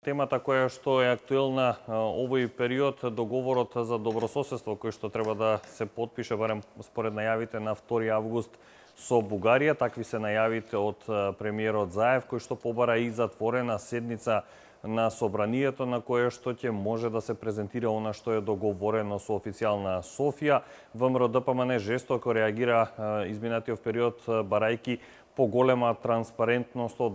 Темата која што е актуелна овој период, договорот за добрососедство кој што треба да се потпише барем според најавите на 2 август со Бугарија, такви се најавите од премиерот Заев кој што побара и затворена седница на собранието на кое што ќе може да се презентира она што е договорено со официјална Софија. ВМРО ДПМН жестоко реагира изминатиот период барајки поголема транспарентност од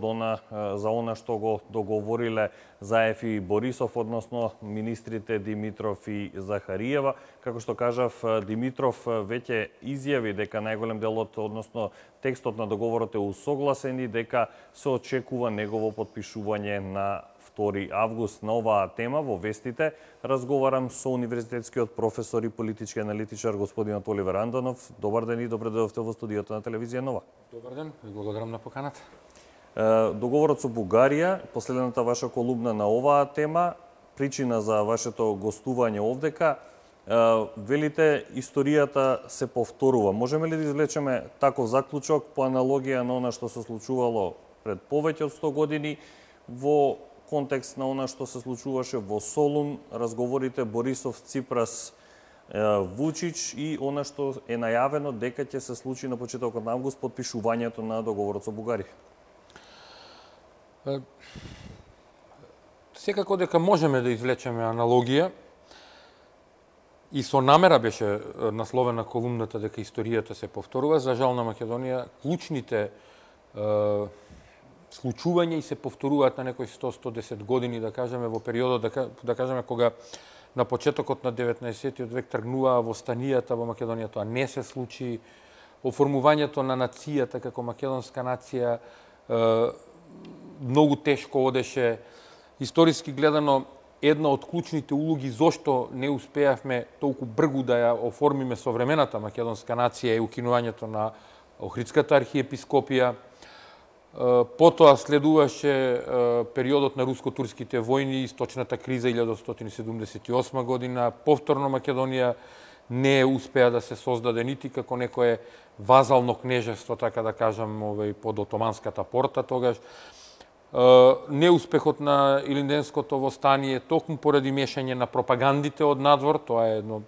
за она што го договориле Заев и Борисов, односно министрите Димитров и Захариева. Како што кажав, Димитров веќе изјави дека најголем делот, односно текстот на договорот е усогласен и дека се очекува негово потпишување на 2 август. На оваа тема во вестите разговарам со универзитетскиот професор и политички аналитичар господинот Оливер Андонов. Добар ден и добре дојдовте во студиото на телевизија Нова. Добар ден, и благодарам на поканата. Договорот со Бугарија, последната ваша колумна на оваа тема, причина за вашето гостување овдека, велите историјата се повторува. Можеме ли да извлечеме таков заклучок по аналогија на она што се случувало пред повеќе од 100 години во контекст на она што се случуваше во Солун, разговорите Борисов, Ципрас, Вучич и она што е најавено дека ќе се случи на почетокот на август потпишувањето на договорот со Бугарија? Секако дека можеме да извлечеме аналогија и со намера беше насловена колумната дека историјата се повторува. За жал на Македонија клучните случувања и се повторуваат на некои 100-110 години, да кажеме, во периодот, да кажеме, кога на почетокот на 19-тиот век тргнуваа востанијата во Македонија, тоа не се случи. Оформувањето на нацијата како македонска нација многу тешко одеше. Историски гледано, една од клучните улоги зошто не успеавме толку бргу да ја оформиме современата македонска нација е укинувањето на Охридската архиепископија. Потоа следуваше периодот на руско-турските војни, источната криза 1978 година. Повторно Македонија не успеа да се создаде нити како некое вазално кнежество, така да кажам, под Отоманската порта тогаш. Неуспехот на Илинденското востание токму поради мешање на пропагандите од надвор, тоа е едно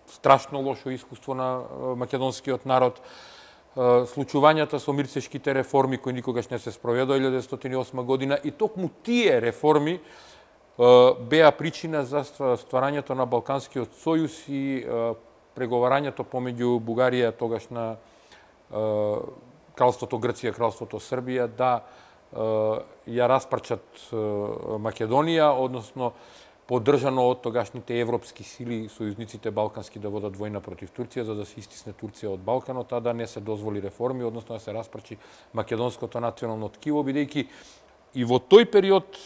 страшно лошо искуство на македонскиот народ. Случувањата со мирцешките реформи кои никогаш не се спроведоа 1908 година и токму тие реформи беа причина за стварањето на Балканскиот сојуз и преговарањето помеѓу Бугарија, тогашна кралството Грција, кралството Србија, да ја распарчат Македонија, односно поддржано од тогашните европски сили, сојузниците балкански да водат војна против Турција, за да се истисне Турција од Балканот, а да не се дозволи реформи, односно да се распарчи македонското национално ткиво, бидејќи и во тој период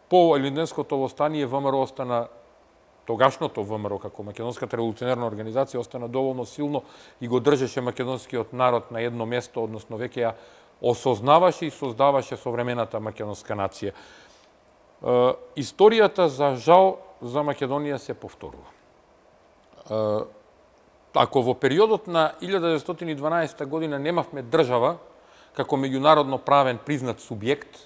по Илинденското востание ВМРО остана, тогашното ВМРО како Македонската револуционерна организација остана доволно силно и го држеше македонскиот народ на едно место, односно веќе ја осознаваше и создаваше современата македонска нација. Историјата, за жал, за Македонија се повторува. Ако во периодот на 1912 година немавме држава како меѓународно правен признат субјект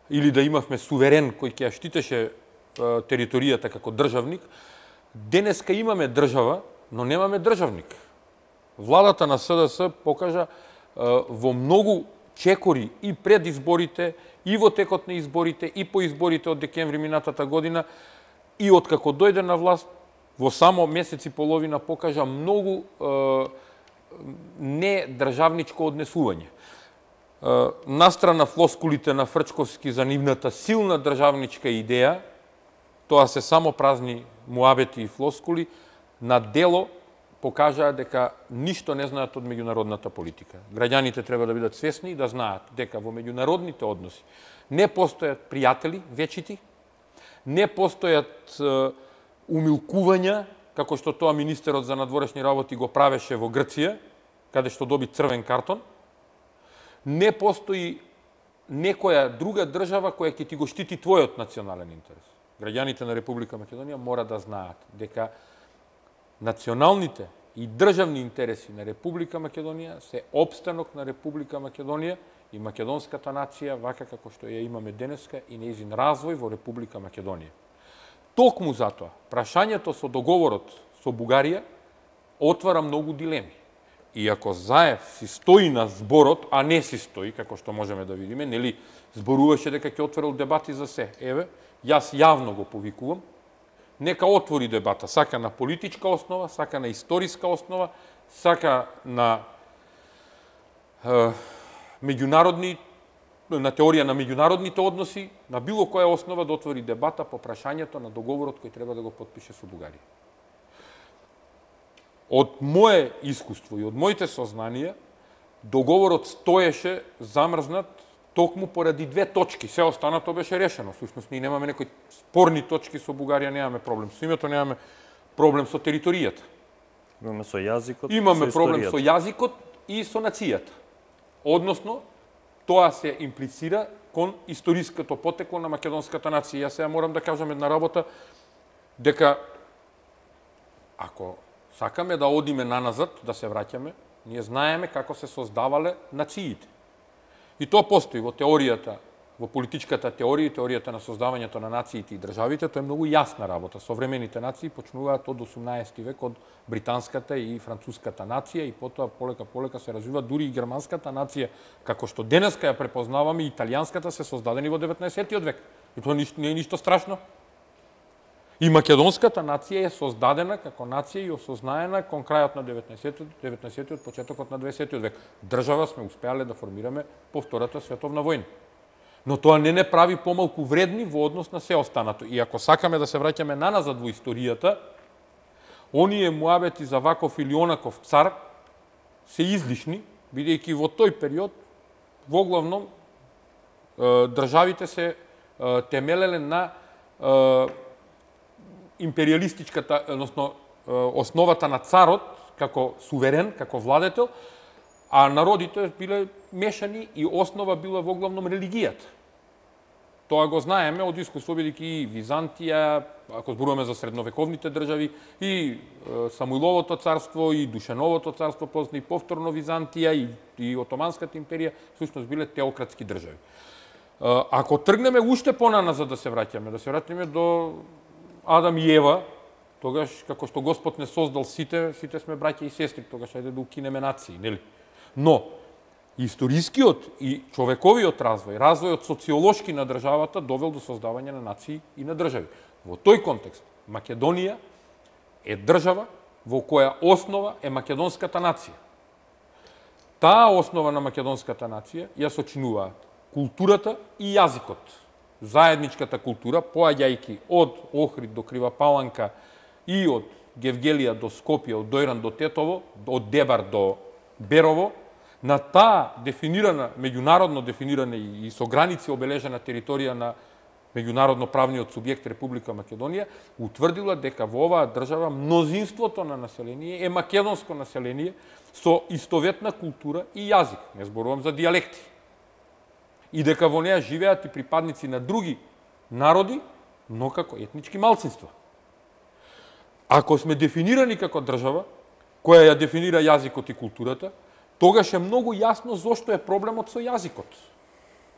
или да имавме суверен кој ќе ја штитеше територијата како државник, денеска имаме држава, но немаме државник. Владата на СДС покажа во многу чекори и пред изборите, и во текот на изборите, и по изборите од декември минатата година, и откако дојде на власт, во само месец и половина покажа многу недржавничко однесување. Настрана флоскулите на Фрчковски за нивната силна државничка идеја, тоа се само празни муабети и флоскули, на дело покажаа дека ништо не знаат од меѓународната политика. Граѓаните треба да бидат свесни и да знаат дека во меѓународните односи не постојат пријатели вечити, не постојат умилкувања, како што тоа министерот за надворешни работи го правеше во Грција, каде што доби црвен картон. Не постои некоја друга држава која ќе ти го штити твојот национален интерес. Граѓаните на Република Македонија мора да знаат дека националните и државни интереси на Република Македонија се опстанок на Република Македонија и македонската нација, вака како што ја имаме денеска, и нејзин развој во Република Македонија. Токму затоа, прашањето со договорот со Бугарија отвара многу дилеми. И ако Заев си стои на зборот, а не си стои, како што можеме да видиме, нели, зборуваше дека ќе отворил дебати за се. Еве, јас јавно го повикувам, нека отвори дебата, сака на политичка основа, сака на историска основа, сака на на теорија на меѓународните односи, на било која основа да отвори дебата по прашањето на договорот кој треба да го потпише со Бугарија. Од мое искуство и од моите сознанија, договорот стоеше замрзнат токму поради две точки. Се останато беше решено. Всушност, ние немаме некои спорни точки со Бугарија, немаме проблем со името, немаме проблем со територијата. Имаме со јазикот, имаме со проблем историјата. со јазикот и со нацијата. Односно, тоа се имплицира кон историското потекло на македонската нација. Јас сега морам да кажам една работа, дека ако сакаме да одиме наназад, да се враќаме, ние знаеме како се создавале нациите. И тоа постои во теоријата, во политичката теорија и теоријата на создавањето на нациите и државите, тоа е многу јасна работа. Современите нации почнуваат од 18 век, од британската и француската нација, и потоа полека се развива дури и германската нација, како што денеска ја препознаваме, и италијанската се создадени во 19 век. И тоа не е ништо страшно. И македонската нација е создадена како нација и осознаена кон крајот на 19-тиот, почетокот на 20 век. Држава сме успеале да формираме по Втората световна војна. Но тоа не прави помалку вредни во однос на се останато. И ако сакаме да се враќаме наназад во историјата, оние муабети за ваков или онаков цар се излишни, бидејќи во тој период воглавном државите се темелеле на империалистичката, односно основата на царот како суверен, како владетел, а народите биле мешани и основа била воглавном религијата. Тоа го знаеме од искуство, бидејќи и Византија, ако зборуваме за средновековните држави, и Самуиловото царство, и Душановото царство, после и повторно Византија, и Отоманската империја, всушност биле теократски држави. Ако тргнеме уште понаназад да се враќаме до Адам и Ева, тогаш, како што Господ не создал сите сме браќа и сестри, тогаш ајде да укинеме нации, нели? Но, историскиот и човековиот развојот социолошки на државата довел до создавање на нации и на држави. Во тој контекст, Македонија е држава во која основа е македонската нација. Таа основа на македонската нација ја сочинуваат културата и јазикот. Заедничката култура, поаѓајќи од Охрид до Крива Паланка и од Гевгелија до Скопје, од Дојран до Тетово, од Дебар до Берово, на таа дефинирана, меѓународно дефинирана и со граници обележена територија на меѓународно правниот субјект Република Македонија, утврдила дека во оваа држава мнозинството на население е македонско население со истоветна култура и јазик. Не зборувам за дијалекти. И дека во неа живеат и припадници на други народи, но како етнички малцинства. Ако сме дефинирани како држава, која ја дефинира јазикот и културата, тогаш е многу јасно зошто е проблемот со јазикот.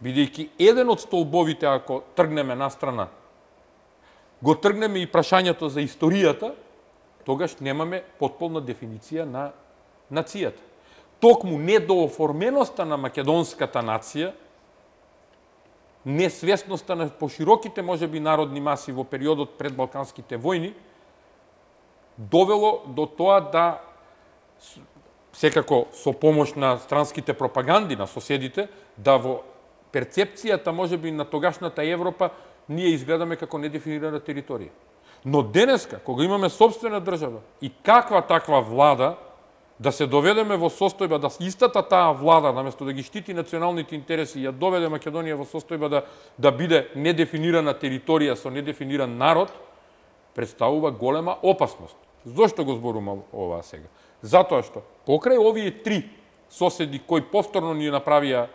Бидејќи еден од столбовите, ако тргнеме настрана, го тргнеме и прашањето за историјата, тогаш немаме потполна дефиниција на нацијата. Токму недооформеноста на македонската нација, несвесноста на пошироките можеби народни маси во периодот пред Балканските војни, довело до тоа да, секако со помош на странските пропаганди на соседите, да во перцепцијата можеби на тогашната Европа ние изгледаме како недефинирана територија. Но денеска, кога имаме собствена држава и каква таква влада, да се доведеме во состојба да истата таа влада, наместо да ги штити националните интереси, ја доведе Македонија во состојба да биде недефинирана територија со недефиниран народ, представува голема опасност. Зошто го зборувам ова сега? Затоа што покрај овие три соседи кои повторно ни направија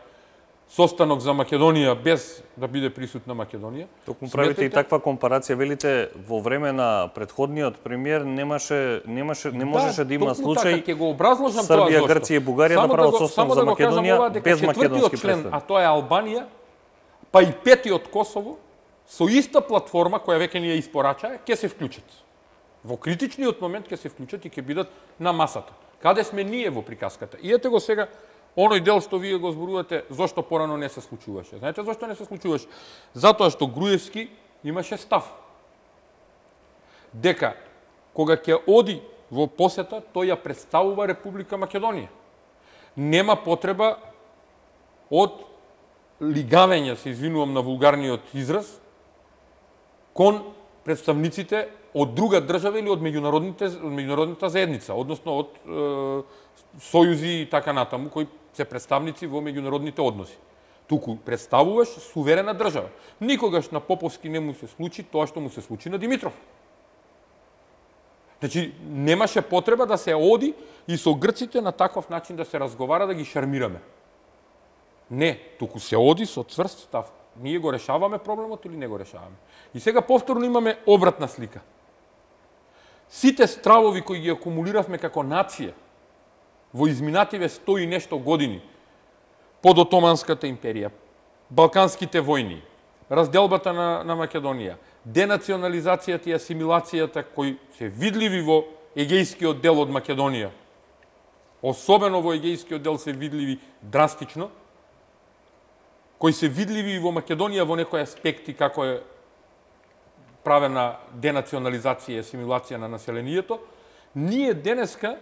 состанок за Македонија без да биде присутна Македонија. Токму правите и таква компарација, велите во време на претходниот премиер не можеше да има случај така, ќе го образложам Србија, тоа Грција и Бугарија да прават состанок за Македонија без македонски член, представник. а тоа е Албанија, па и петиот Косово, со иста платформа која веќе ни ја испорача, ќе се вклучат. Во критичниот момент ќе се вклучат и ќе бидат на масата. Каде сме ние во приказката? И ете го сега оној дел што вие го зборувате, зошто порано не се случуваше. Знаете зошто не се случуваше? Затоа што Груевски имаше став. Дека кога ќе оди во посета, тој ја представува Република Македонија. Нема потреба од лигавење, се извинувам на вулгарниот израз, кон представниците од друга држава или од меѓународната заедница, односно од сојузи и така натаму, кои се представници во меѓународните односи. Туку представуваш суверена држава. Никогаш на Поповски не му се случи тоа што му се случи на Димитров. Значи, немаше потреба да се оди и со грците на таков начин да се разговара, да ги шармираме. Не, туку се оди со цврст став. Ние го решаваме проблемот или не го решаваме. И сега повторно имаме обратна слика. Сите стравови кои ги акумулиравме како нација во изминативе 100 и нешто години, под Отоманската империја, Балканските војни, разделбата на Македонија, денационализацијата и асимилацијата кои се видливи во егејскиот дел од Македонија, особено во егејскиот дел се видливи драстично, кои се видливи и во Македонија во некои аспекти како е правена денационализација и асимилација на населението, ние денеска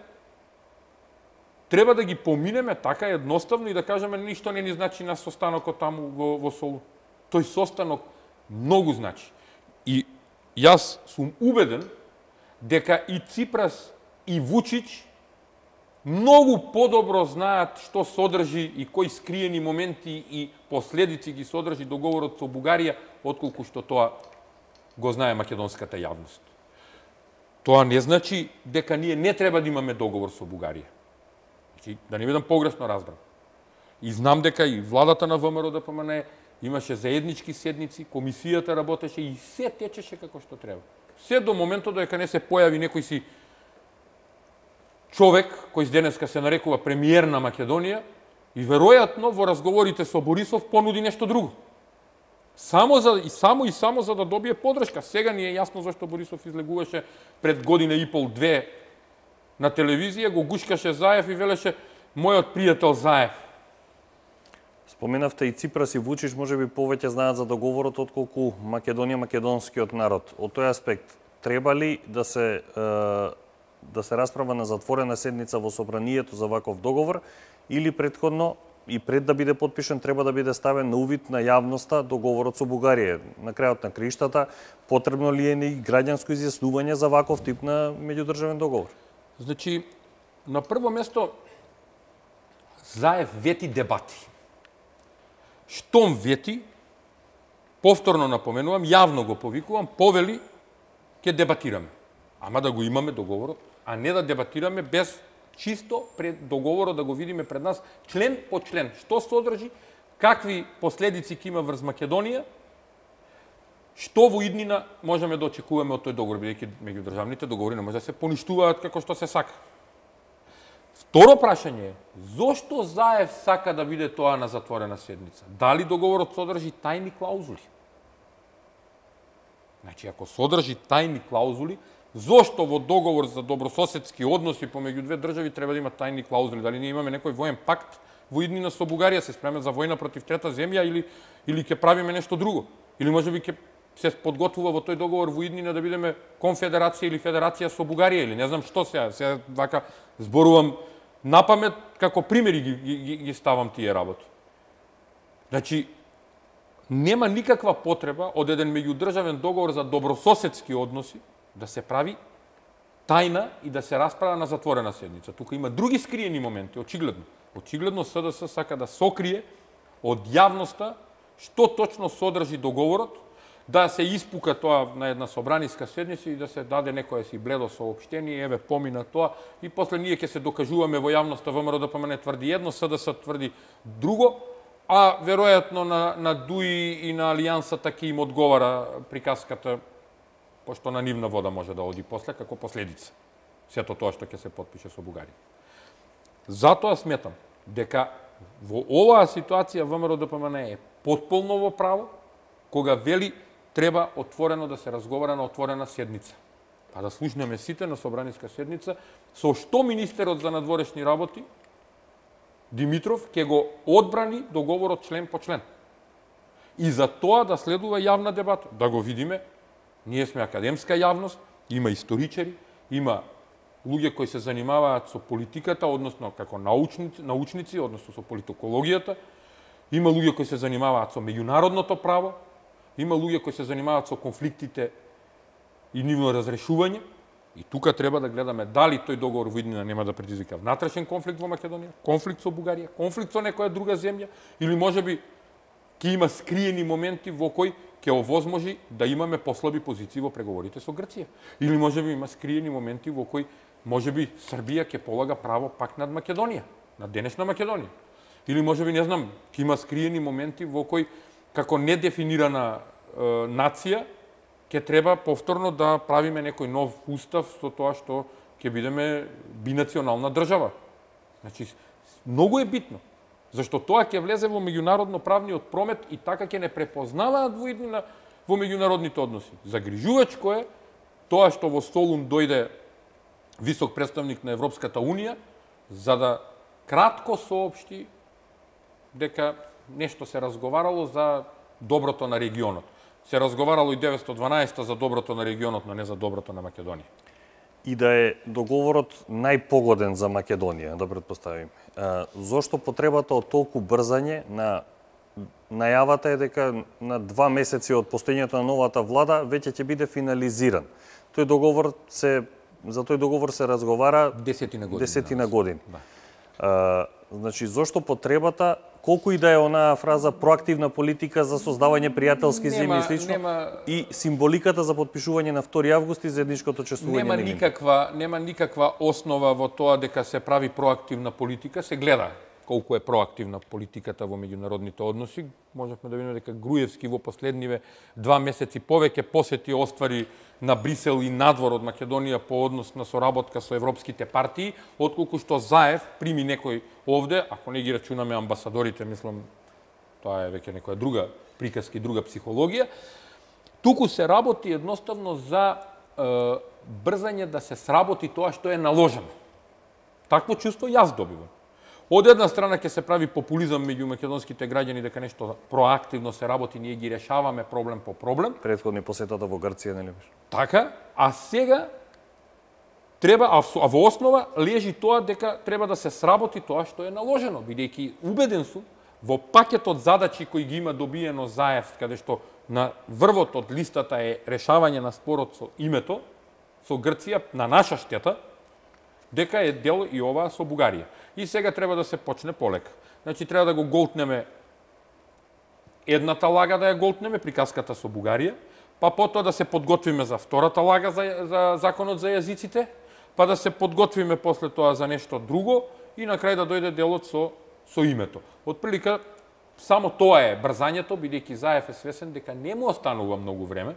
треба да ги поминеме така едноставно и да кажеме ништо не ни значи на состанокот таму во Солун. Тој состанок многу значи. И јас сум убеден дека и Ципрас и Вучич многу подобро знаат што содржи и кои скриени моменти и последици ги содржи договорот со Бугарија, отколку што тоа го знае македонската јавност. Тоа не значи дека ние не треба да имаме договор со Бугарија. Значи, да не бидам погресно разбран. И знам дека и владата на ВМРО ДПМН имаше заеднички седници, комисијата работеше и се течеше како што треба. Се до моментот дека не се појави некој си човек кој денеска се нарекува премиер на Македонија и веројатно во разговорите со Борисов понуди нешто друго. Само за да добие подршка. Сега ни е јасно зашто Борисов излегуваше пред година и пол, две на телевизија, го гушкаше Заев и велеше мојот пријател Заев. Споменавте и Ципрас и Вучич, можеби повеќе знаат за договорот отколку Македонија, македонскиот народ. Од тој аспект, треба ли да се расправа на затворена седница во собранието за ваков договор или претходно и пред да биде подпишан треба да биде ставен на увид на јавноста договорот со Бугарија? На крајот на криштата, потребно ли е и граѓанско изјаснување за ваков тип на меѓудржавен договор? Значи, на прво место, Заев вети дебати. Штом вети, повторно напоменувам, јавно го повикувам, повели, ќе дебатираме. Ама да го имаме договорот, а не да дебатираме без чисто пред договорот да го видиме пред нас, член по член, што содржи, какви последици ќе има врз Македонија, што во иднина можеме да очекуваме од тој договор, бидејќи меѓудржавните договори не може да се поништуваат како што се сака. Второ прашање е, зошто Заев сака да биде тоа на затворена седница? Дали договорот содржи тајни клаузули? Значи, ако содржи тајни клаузули, зошто во договор за добрососедски односи помеѓу две држави треба да има тајни клаузули? Дали ние имаме некој воен пакт во иднина со Бугарија, се спреме за војна против трета земја или ќе правиме нешто друго? Или можеби ќе се подготвува во тој договор во иднина да бидеме конфедерација или федерација со Бугарија или не знам што сега вака зборувам напамет како примери ги ставам тие работи. Значи, нема никаква потреба од еден меѓудржавен договор за добрососедски односи да се прави тајна и да се расправа на затворена седница. Тука има други скриени моменти, очигледно. Очигледно СДС сака да сокрие од јавноста што точно содржи договорот, да се испука тоа на една собраниска седница и да се даде некое си бледо соопштение, еве помина тоа и после ние ќе се докажуваме во јавноста, ВМРО ДПМН тврди едно, СДС тврди друго, а веројатно на ДУИ и на Алијансата ќе им одговара приказката, пошто на нивна вода може да оди после, како последица. Сето тоа што ќе се потпише со Бугарија. Затоа сметам дека во оваа ситуација ВМРО-ДПМН е потполно во право, кога вели треба отворено да се разговара на отворена седница. Па да слушнеме сите на собраниска седница, со што министерот за надворешни работи Димитров ќе го одбрани договорот член по член. И за тоа да следува јавна дебата, да го видиме. Ние сме академска јавност, има историчари, има луѓе кои се занимаваат со политиката, односно како научници, односно со политикологијата, има луѓе кои се занимаваат со меѓународното право, има луѓе кои се занимаваат со конфликтите и нивно разрешување. И тука треба да гледаме дали тој договор во иднина нема да предизвика внатрешен конфликт во Македонија, конфликт со Бугарија, конфликт со некоја друга земја, или можеби ќе има скриени моменти во кои ќе овозможи да имаме послаби позиции во преговорите со Грција. Или можеби има скриени моменти во кои можеби Србија ќе полага право пак над Македонија, над денешна Македонија. Или можеби, не знам, ќе има скриени моменти во кои како недефинирана нација ќе треба повторно да правиме некој нов устав со тоа што ќе бидеме бинационална држава. Значи, многу е битно, зашто тоа ќе влезе во меѓународно правниот промет и така ќе не препознаваат во иднина во меѓународните односи. Загрижувачко е тоа што во Солун дојде висок представник на Европската Унија за да кратко соопшти дека нешто се разговарало за доброто на регионот. Се разговарало и 912 за доброто на регионот, но не за доброто на Македонија. И да е договорот најпогоден за Македонија, да претпоставим. Зошто потребата од толку брзање на најавата е дека на 2 месеци од постоењето на новата влада веќе ќе биде финализиран. За тој договор се разговара десетина години. Да. Значи, зошто потребата, колку и да е онаа фраза проактивна политика за создавање пријателски земји и слично, и символиката за потпишување на 2 август и заедничкото чествување нема никаква основа во тоа дека се прави проактивна политика, се гледа колку е проактивна политиката во меѓународните односи. Можевме да видиме дека Груевски во последниве 2 месеци повеќе посети оствари на Брисел и надвор од Македонија по однос на соработка со европските партии, отколку што Заев прими некој овде, ако не ги рачунаме амбасадорите, мислам, тоа е веќе некоја друга приказка и друга психологија. Туку се работи едноставно за брзање да се сработи тоа што е наложено. Такво чувство јас добивам. Од една страна ќе се прави популизам меѓу македонските граѓани дека нешто проактивно се работи, ние ги решаваме проблем по проблем. Претходни посетата во Грција, нели беше? Така, а сега треба, а во основа лежи тоа дека треба да се сработи тоа што е наложено, бидејќи убеден сум во пакетот задачи кои ги има добиено Заев, каде што на врвот од листата е решавање на спорот со името, со Грција, на наша штета, дека е дел и оваа со Бугарија. И сега треба да се почне полека. Значи, треба да го голтнеме едната лага, да ја голтнеме, приказката со Бугарија, па потоа да се подготвиме за втората лага за законот за јазиците, па да се подготвиме после тоа за нешто друго и на крај да дојде делот со името. Од прилика, само тоа е брзањето, бидејќи Заев е свесен дека не му останува многу време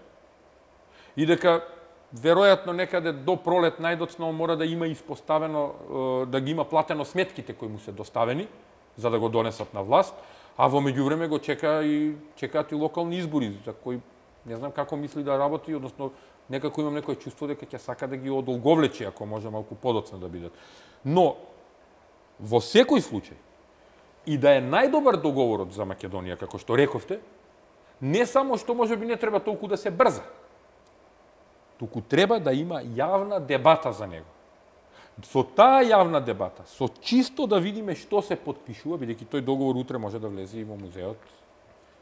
и дека веројатно некаде до пролет најдоцна мора да има испоставено, да ги има платено сметките кои му се доставени, за да го донесат на власт, а во меѓувреме го чекаат и локални избори, за кои не знам како мисли да работи, односно некако имам некој чувство дека ќе сака да ги одолговлечи, ако може малку подоцна да бидат. Но, во секој случај, и да е најдобар договорот за Македонија, како што рековте, не само што може би не треба толку да се брза, туку треба да има јавна дебата за него. Со таа јавна дебата, со чисто да видиме што се потпишува, бидејќи тој договор утре може да влезе и во музеот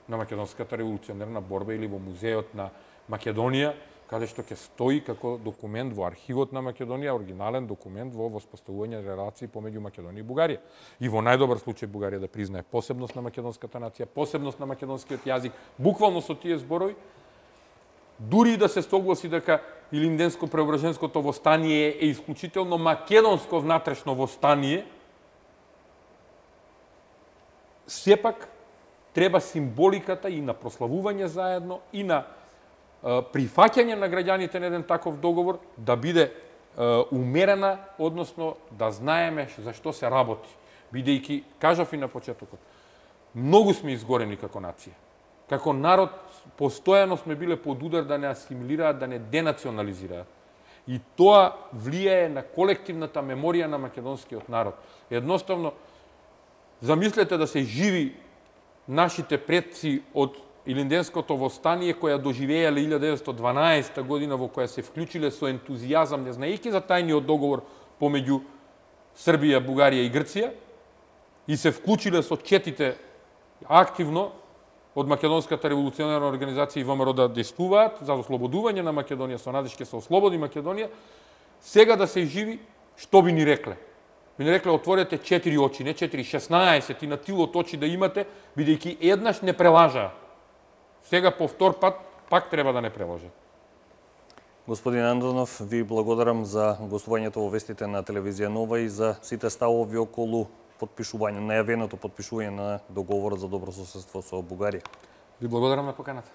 на Македонската револуционерна борба или во музеот на Македонија, каде што ќе стои како документ во архивот на Македонија, оригинален документ во воспоставување релации помеѓу Македонија и Бугарија. И во најдобар случај Бугарија да признае посебност на македонската нација, посебност на македонскиот јазик, буквално со тие зборови, дури да се согласи дека Илинденско-Преображенското востание е исклучително македонско внатрешно востание, сепак треба символиката и на прославување заедно и на прифаќање на граѓаните на еден таков договор да биде умерена, односно да знаеме за што се работи. Бидејќи, кажав и на почетокот, многу сме изгорени како нација. Како народ, постојано сме биле под удар да не асимилираат, да не денационализираат. И тоа влијае на колективната меморија на македонскиот народ. Едноставно, замислете да се живи нашите предци од Илинденското востание, која доживеале 1912 година, во која се вклучиле со ентузијазам, не знаејќи за тајниот договор помеѓу Србија, Бугарија и Грција, и се вклучиле со четите активно од Македонската револуционерна организација и ВМРО да действуваат за ослободување на Македонија, со надеж ќе се ослободи Македонија, сега да се живи, што би ни рекле? Би ни рекле, отворете 4 очи, не 4, 16 и на тилот очи да имате, бидејќи еднаш не прелажаа. Сега по втор пат пак треба да не прелажа. Господин Андонов, ви благодарам за гостувањето во вестите на телевизија Нова и за сите ставови околу најавеното подпишување на договорот за добрососедство со Бугарија. Ви благодарам на поканата.